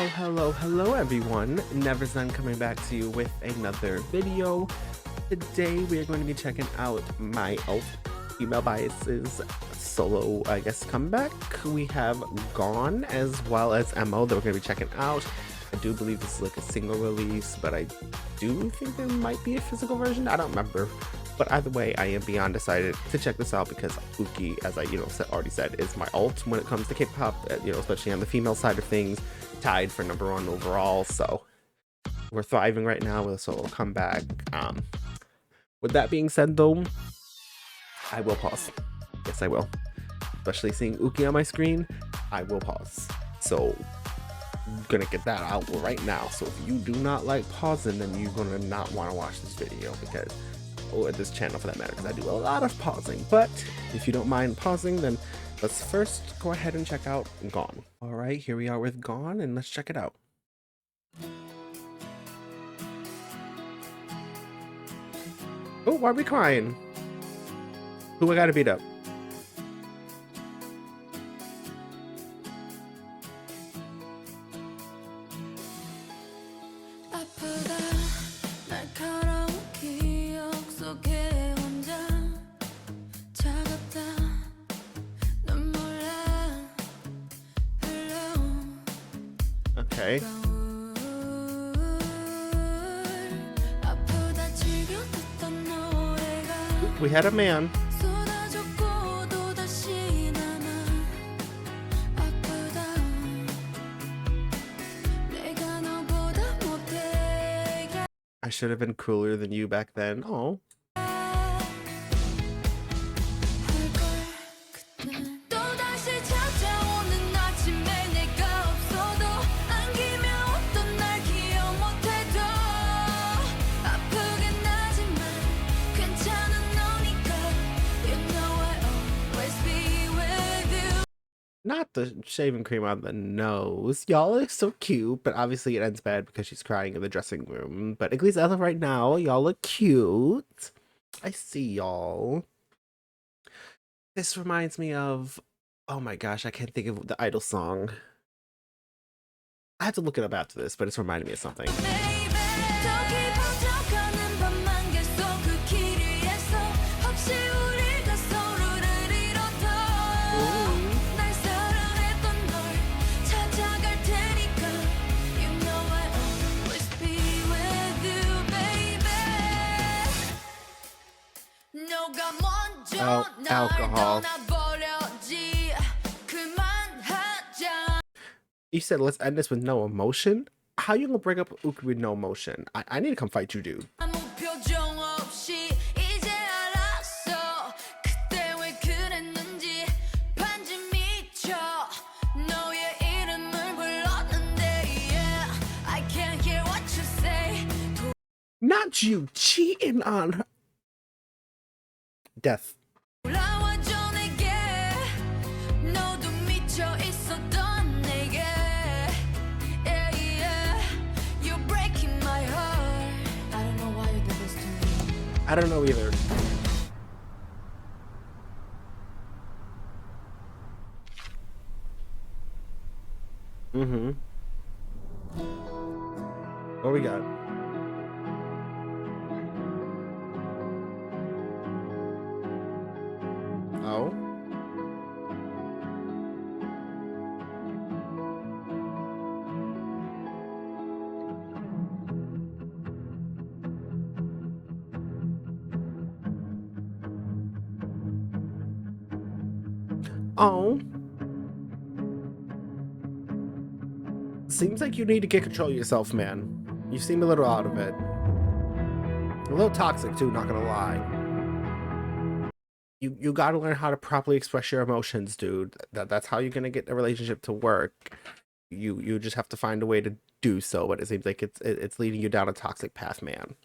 Hello everyone. Never's Done coming back to you with another video. Today we are going to be checking out my female biases solo, comeback. We have Gone as well as MO that we're going to be checking out. I do believe this is like a single release, but I do think there might be a physical version. I don't remember. But either way, I am beyond excited to check this out because Yuqi, as I already said, is my ult when it comes to K-pop. Especially on the female side of things, tied for #1 overall. So we're thriving right now with a solo comeback. With that being said, though, I will pause. Yes, I will. Especially seeing Yuqi on my screen, I will pause. So I'm gonna get that out right now. So if you do not like pausing, then you're gonna not want to watch this video or this channel for that matter, because I do a lot of pausing. But if you don't mind pausing, then let's first go ahead and check out Gone. All right, here we are with Gone, and let's check it out. Oh, why are we crying? Who I gotta beat up? Okay. We had a man. I should have been cooler than you back then. Oh. Not the shaving cream on the nose. Y'all look so cute, but obviously it ends bad because she's crying in the dressing room. But at least as of right now, y'all look cute. I see y'all. This reminds me of, oh my gosh, I can't think of the Idol song. I have to look it up after this, but it's reminding me of something. Oh, alcohol. You said let's end this with no emotion? How you gonna break up Yuqi with no emotion? I need to come fight you, dude. Not you cheating on her. Death. I don't know either. What we got? Oh. Oh. Seems like you need to get control of yourself, man. You seem a little out of it. A little toxic too, not gonna lie. You gotta learn how to properly express your emotions, dude. That's how you're gonna get a relationship to work. You just have to find a way to do so, but it seems like it's leading you down a toxic path, man.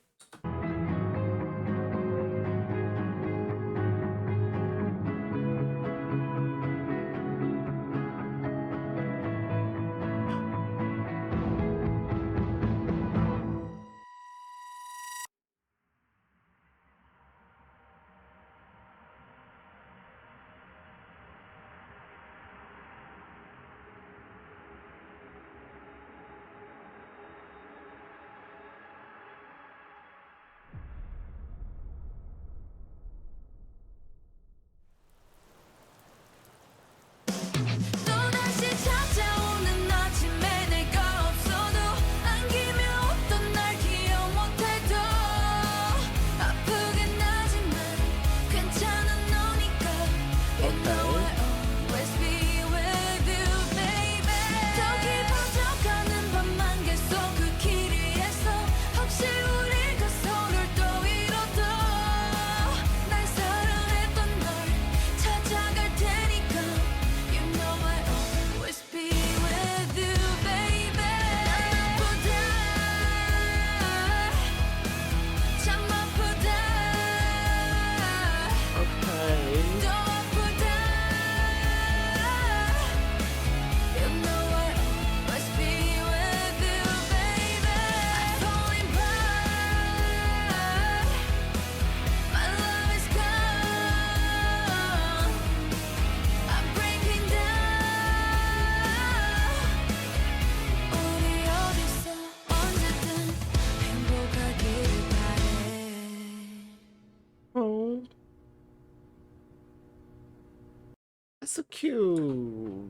That's so cute.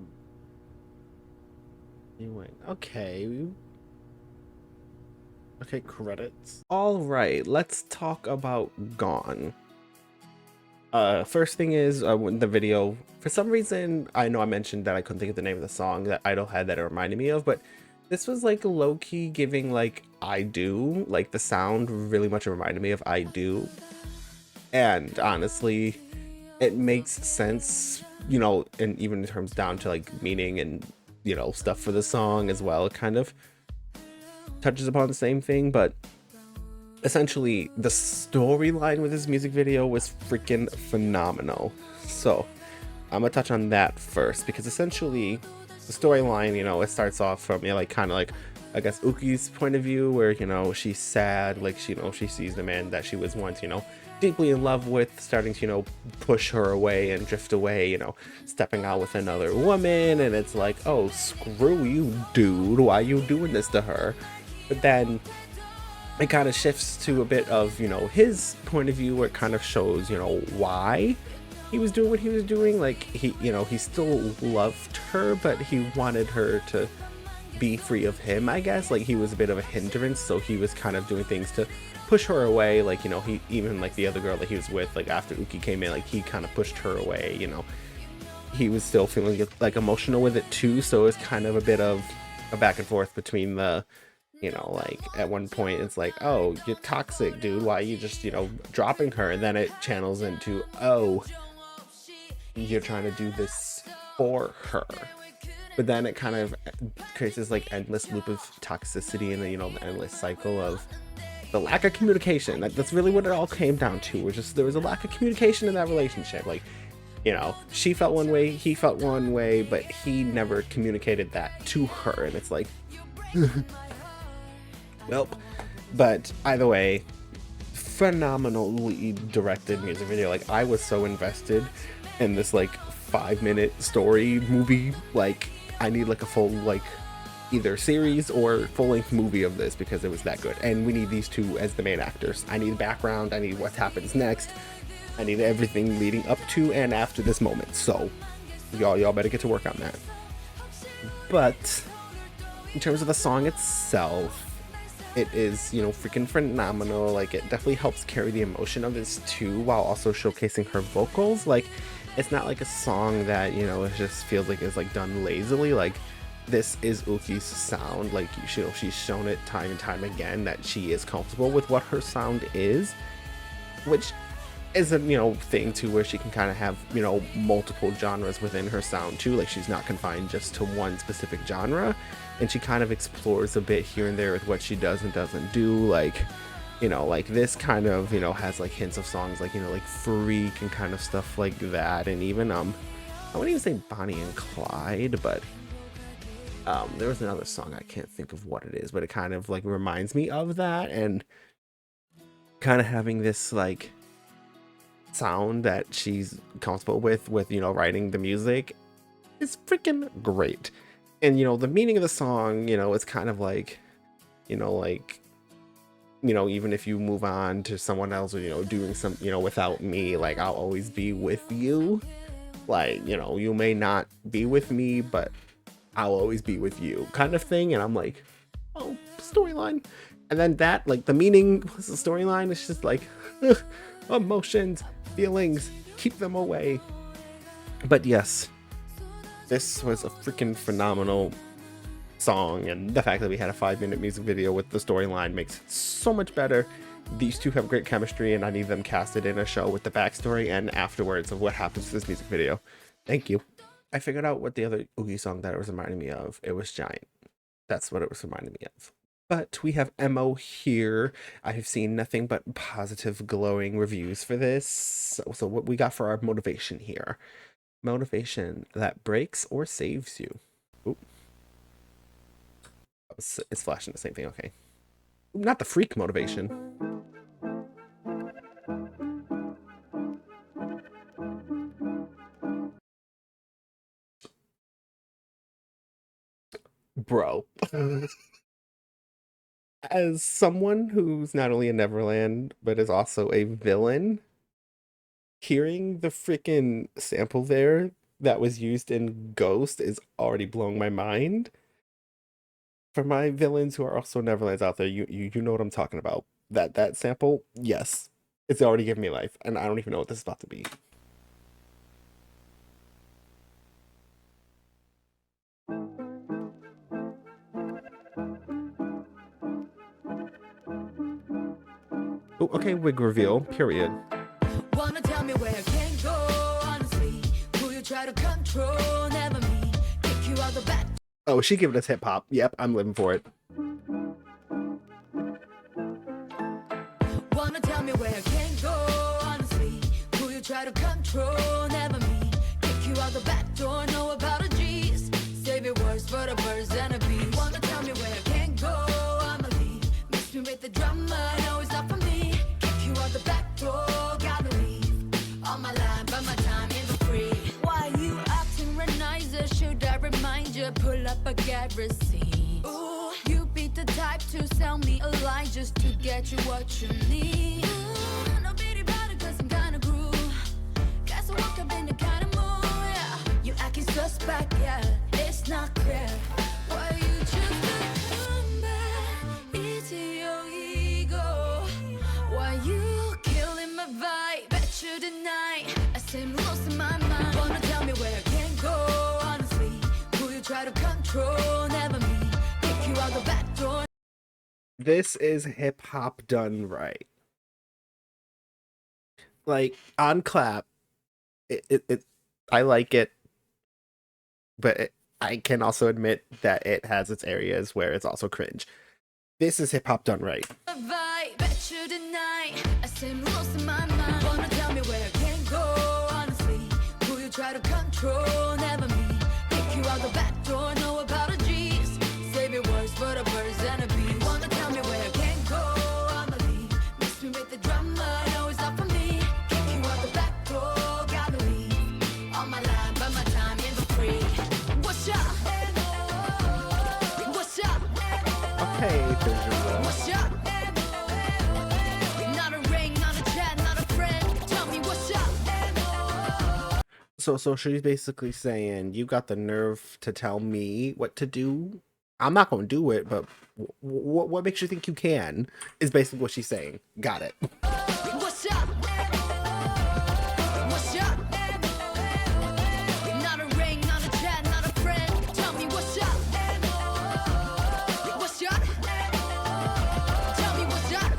Anyway, okay. Okay, credits. All right, let's talk about Gone. First thing is, the video, for some reason, I know I mentioned that I couldn't think of the name of the song that Idol had that it reminded me of, but this was like low-key giving like I Do, like the sound really much reminded me of I Do. And honestly, it makes sense, you know, and even in terms down to like meaning and, you know, stuff for the song as well. It kind of touches upon the same thing, but essentially the storyline with this music video was freaking phenomenal. So I'm gonna touch on that first, because essentially the storyline, you know, it starts off from, you know, like kind of like, I guess, Uki's point of view, where, you know, she's sad, like she, you know, she sees the man that she was once, you know, deeply in love with starting to, you know, push her away and drift away, you know, stepping out with another woman, and it's like, oh, screw you, dude, why you doing this to her? But then it kind of shifts to a bit of, you know, his point of view, where it kind of shows, you know, why he was doing what he was doing. Like, he, you know, he still loved her, but he wanted her to be free of him, I guess. Like, he was a bit of a hindrance, so he was kind of doing things to push her away. Like, you know, he even, like, the other girl that he was with, like, after Uki came in, like, he kind of pushed her away, you know. He was still feeling, like, emotional with it, too, so it's kind of a bit of a back and forth between the, you know, like, at one point it's like, oh, you're toxic, dude, why are you just, you know, dropping her? And then it channels into, oh, you're trying to do this for her. But then it kind of creates this like endless loop of toxicity, and, you know, the endless cycle of the lack of communication. That's really what it all came down to. Was just there was a lack of communication in that relationship. Like, you know, she felt one way, he felt one way, but he never communicated that to her. And it's like, well, but either way, phenomenally directed music video. Like, I was so invested in this like 5-minute story movie. Like, I need like a full, like, either series or full-length movie of this, because it was that good. And we need these two as the main actors. I need background, I need what happens next, I need everything leading up to and after this moment. So y'all better get to work on that. But in terms of the song itself, it is, you know, freaking phenomenal. Like, it definitely helps carry the emotion of this too, while also showcasing her vocals. Like, it's not like a song that, you know, it just feels like it's like done lazily. Like, this is Uki's sound. Like, you know, she's shown it time and time again that she is comfortable with what her sound is, which is a, you know, thing too, where she can kind of have, you know, multiple genres within her sound too. Like, she's not confined just to one specific genre, and she kind of explores a bit here and there with what she does and doesn't do. Like, you know, like this kind of, you know, has like hints of songs like, you know, like Freak and kind of stuff like that. And even I wouldn't even say Bonnie and Clyde, but there was another song, I can't think of what it is, but it kind of like reminds me of that, and kind of having this like sound that she's comfortable with, you know, writing the music is freaking great. And, you know, the meaning of the song, you know, it's kind of like, you know, like, you know, even if you move on to someone else, or, you know, doing some, you know, without me, like, I'll always be with you. Like, you know, you may not be with me, but I'll always be with you, kind of thing. And I'm like, oh, storyline. And then that, like, the meaning was the storyline. It's just like, emotions, feelings, keep them away. But yes, this was a freaking phenomenal song, and the fact that we had a 5-minute music video with the storyline makes it so much better. These two have great chemistry, and I need them casted in a show with the backstory and afterwards of what happens to this music video. Thank you. I figured out what the other Oogie song that it was reminding me of. It was Giant. That's what it was reminding me of. But we have Mo here. I have seen nothing but positive, glowing reviews for this. So what we got for our motivation here? Motivation that breaks or saves you. Oop. It's flashing the same thing. Okay. Not the freak motivation. Bro. As someone who's not only a Neverland, but is also a villain, hearing the freaking sample there that was used in Ghost is already blowing my mind. For my villains who are also Neverlands out there, you know what I'm talking about. That sample, yes, it's already giving me life, and I don't even know what this is about to be. Oh, okay, wig reveal. Period. Wanna tell me where I can go, honestly. Who you try to control, never me. Kick you out the back. Oh, she giving us hip hop. Yep, I'm living for it. Wanna tell me where I can go, honestly. Who you try to control, never me. Kick you out the back door, know about a G's. Save your words for the birds and a bees. Wanna tell me where I can go, I'ma leave. Mix me with the drama, no it's not for me. Kick you out the back door, gotta leave. On my line, but my time ain't free. Why you acting real nice? Should I remind you? Pull up a garrison. Ooh, you be the type to sell me a lie just to get you what you need. Ooh, no pity about it cause I'm kinda groove. Guess I woke up in the kind of mood, yeah. You acting suspect, yeah, it's not clear. Why you choose to come back? It's your ego. Why you killing my vibe? Bet you tonight I seem lost in my mind. Wanna tell me where I can go, honestly. Who you try to control, never me. Kick you out the back door. This is hip hop done right. Like on clap, I like it, but I can also admit that it has its areas where it's also cringe. This is hip hop done right. Vibe, bet you tonight I seem lost in my mind. Wanna tell me where I can go, honestly. Who you try to control, never me. Kick you out the back door, know about a G's. Save your words for the birds and the bees. Wanna tell me where I can go, I'ma leave. Mix me with the drama, no it's not for me. Kick you out the back door, gotta leave. On my line, but my time ain't free. What's up? What's up? Okay, visual. What's up? Not a ring, not a chat, not a friend. Tell me what's up. So she's basically saying, you got the nerve to tell me what to do? I'm not going to do it, but what makes you think you can? Is basically what she's saying. Got it. What's up? What's up? Not a ring, not a chat, not a friend. Tell me what's up. What's up? Tell me what's up.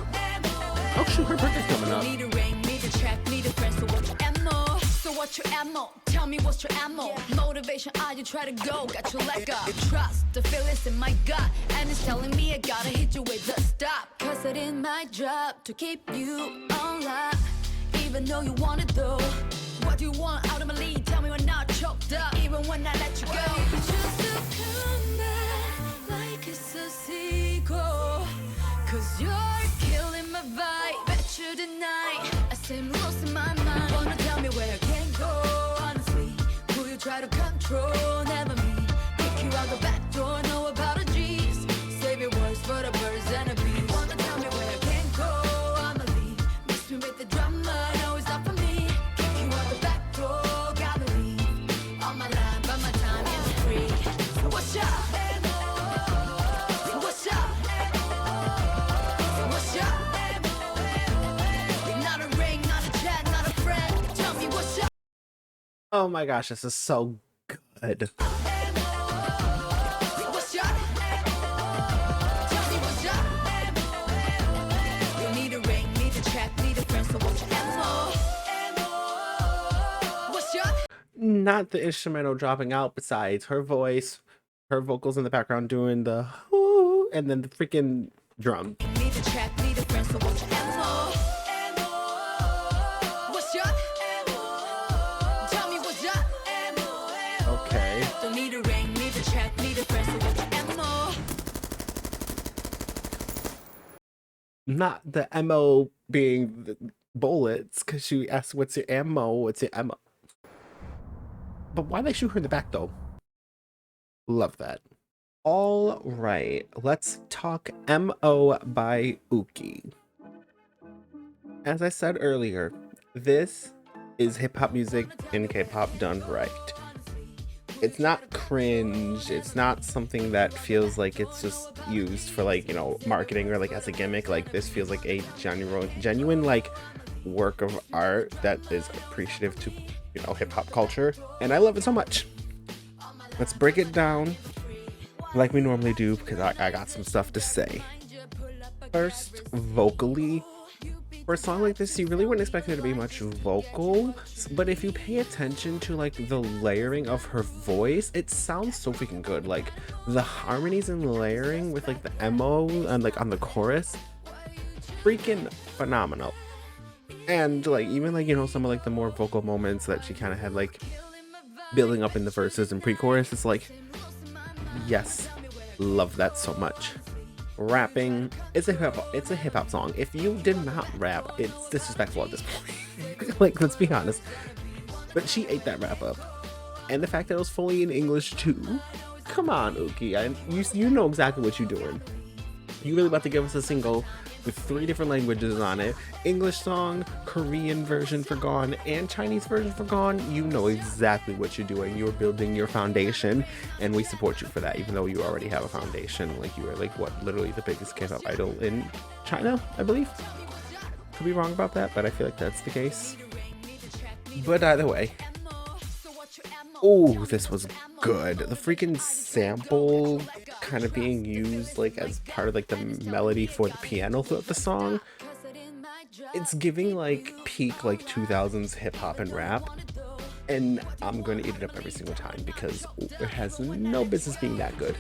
Oh shoot, her birthday's coming up. Need a ring, need a check, need a friend. So what's your ammo? So what's your ammo? Tell me what's your ammo? Motivation, are you try to go? Got your leg up. Trust the feelings in my gut, and it's telling me I gotta hit you with the stop. Cause it ain't my job to keep you on lock, even though you want it though. What do you want out of my lead? Tell me when not choked up, even when I let you go. Just to come back like it's a sequel. Cause you're killing my vibe. Bet you tonight I seem lost in my mind. Wanna tell me where I can go, honestly. Who you try to control, never me. Kick you out the back door, know about a G's. Save your words for the birds and the bees. Wanna tell me where I can go, I'ma leave. Mix me with the drama, no it's not for me. Kick you out the back door, gotta leave. On my line, but my time ain't free. What's up? What's up? What's up? Not a ring, not a chat, not a friend. Tell me what's up. Oh my gosh, this is so good. What's up? Tell me what's up. You need a ring, need a check, need a friend. So what's your ammo? What's up? Not the instrumental dropping out, besides her voice, her vocals in the background doing the whoo, and then the freaking drum. Need a check, need a friend. So what's your ammo? What's up? Tell me what's up. Okay. Don't need a ring, need a check, need a friend. So what's your ammo? Not the MO being the bullets, because she asked, what's your ammo? What's your ammo? But why they shoot her in the back, though? Love that. All right, let's talk MO by Yuqi. As I said earlier, this is hip-hop music in K-pop done right. it's not cringe. It's not something that feels like it's just used for like, you know, marketing or like as a gimmick. Like this feels like a genuine like work of art that is appreciative to, you know, hip hop culture. And I love it so much. Let's break it down like we normally do because I got some stuff to say. First, vocally, for a song like this, you really wouldn't expect there to be much vocal, but if you pay attention to like the layering of her voice, it sounds so freaking good. Like the harmonies and layering with like the mo and like on the chorus, freaking phenomenal. And like even like, you know, some of like the more vocal moments that she kind of had like building up in the verses and pre-chorus, it's like, yes, love that so much. Rapping, it's a hip hop song. If you did not rap, it's disrespectful at this point. Like, let's be honest. But she ate that rap up, and the fact that it was fully in English too. Come on, Yuqi, you know exactly what you're doing. You really about to give us a single with 3 different languages on it: English song, Korean version for Gone, and Chinese version for Gone. You know exactly what you're doing. You're building your foundation, and we support you for that, even though you already have a foundation. Like, you are like what, literally the biggest K-pop idol in China, I believe. Could be wrong about that, but I feel like that's the case. But either way, oh, this was good. The freaking sample kind of being used like as part of like the melody for the piano throughout the song. It's giving like peak like 2000s hip hop and rap, and I'm going to eat it up every single time because it has no business being that good.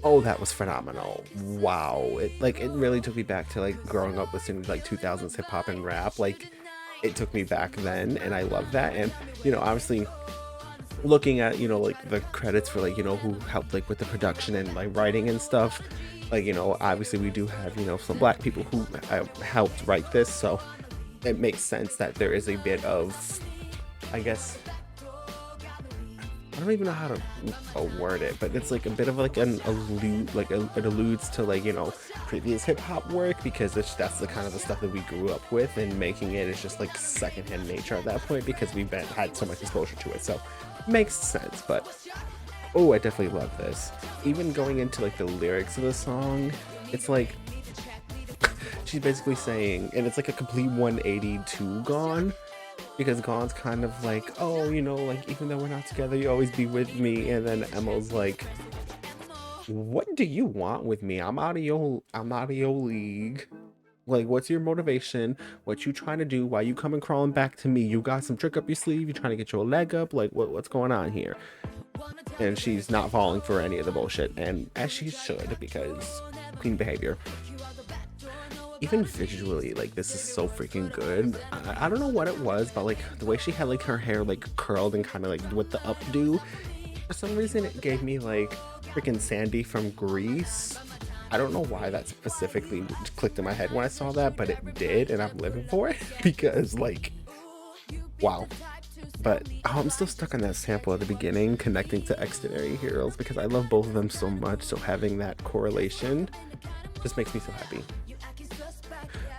Oh, that was phenomenal. Wow. It really took me back to like growing up listening to like 2000s hip hop and rap. Like, it took me back then, and I love that. And, you know, obviously looking at, you know, like the credits for like, you know, who helped like with the production and like writing and stuff, like, you know, obviously we do have, you know, some Black people who helped write this, so it makes sense that there is a bit of, I guess, I don't even know how to word it, but it's like a bit of like an allude, like it alludes to like, you know, previous hip hop work, because that's the kind of the stuff that we grew up with, and making it is just like secondhand nature at that point because we've had so much exposure to it, so makes sense. But oh, I definitely love this. Even going into like the lyrics of the song, it's like she's basically saying, and it's like a complete 180 to Gone, because Gone's kind of like, oh, you know, like, even though we're not together, you always be with me. And then Emma's like, what do you want with me? I'm out of your league. Like, what's your motivation? What you trying to do? Why you coming crawling back to me? You got some trick up your sleeve? You trying to get your leg up? Like, what's going on here? And she's not falling for any of the bullshit, and as she should, because clean behavior. Even visually, like, this is so freaking good. I don't know what it was, but like the way she had like her hair like curled and kind of like with the updo, for some reason it gave me like freaking Sandy from Grease. I don't know why that specifically clicked in my head when I saw that, but it did, and I'm living for it because, like, wow. But I'm still stuck on that sample at the beginning connecting to Extraordinary Heroes because I love both of them so much, so having that correlation just makes me so happy.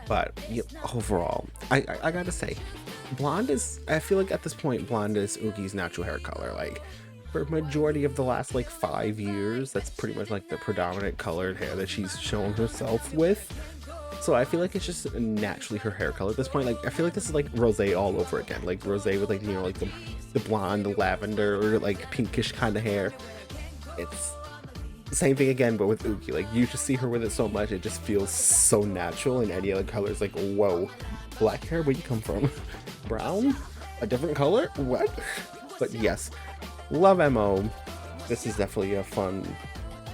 But yeah, overall, I gotta say, blonde is, I feel like at this point, blonde is Yuqi's natural hair color. Like, for majority of the last like 5 years, that's pretty much like the predominant colored hair that she's shown herself with. So I feel like it's just naturally her hair color at this point. Like, I feel like this is like rosé all over again. Like rosé with like, you know, like the blonde, the lavender, or like pinkish kind of hair. It's the same thing again, but with Yuqi. Like, you just see her with it so much, it just feels so natural. And any other color is like, whoa, black hair, where you come from? Brown? A different color? What? But yes, love MO. This is definitely a fun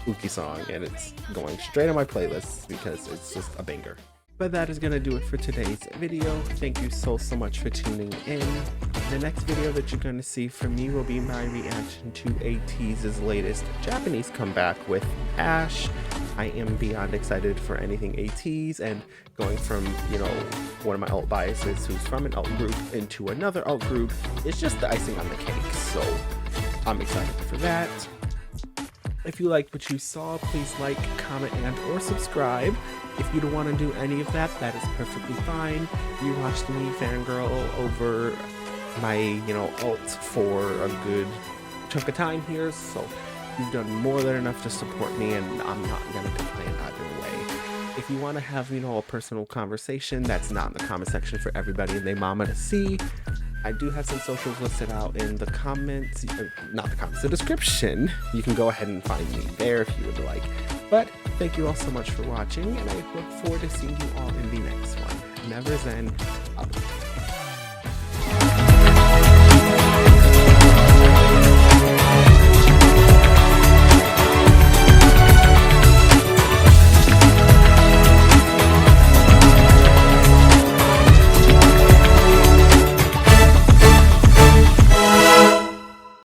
Yuqi song, and it's going straight on my playlist because it's just a banger. But that is gonna do it for today's video. Thank you so much for tuning in. The next video that you're gonna see from me will be my reaction to ATEEZ's latest Japanese comeback with Ash. I am beyond excited for anything ATEEZ, and going from, you know, one of my alt biases who's from an alt group into another alt group is just the icing on the cake. So I'm excited for that. If you liked what you saw, please like, comment, and or subscribe. If you don't want to do any of that, that is perfectly fine. You watched me fangirl over my, you know, alt for a good chunk of time here, so you've done more than enough to support me, and I'm not gonna complain either way. If you want to have, a personal conversation that's not in the comment section for everybody and their mama to see, I do have some socials listed out in the comments, not the comments, the description. You can go ahead and find me there if you would like. But thank you all so much for watching, and I look forward to seeing you all in the next one. Never Zen, out.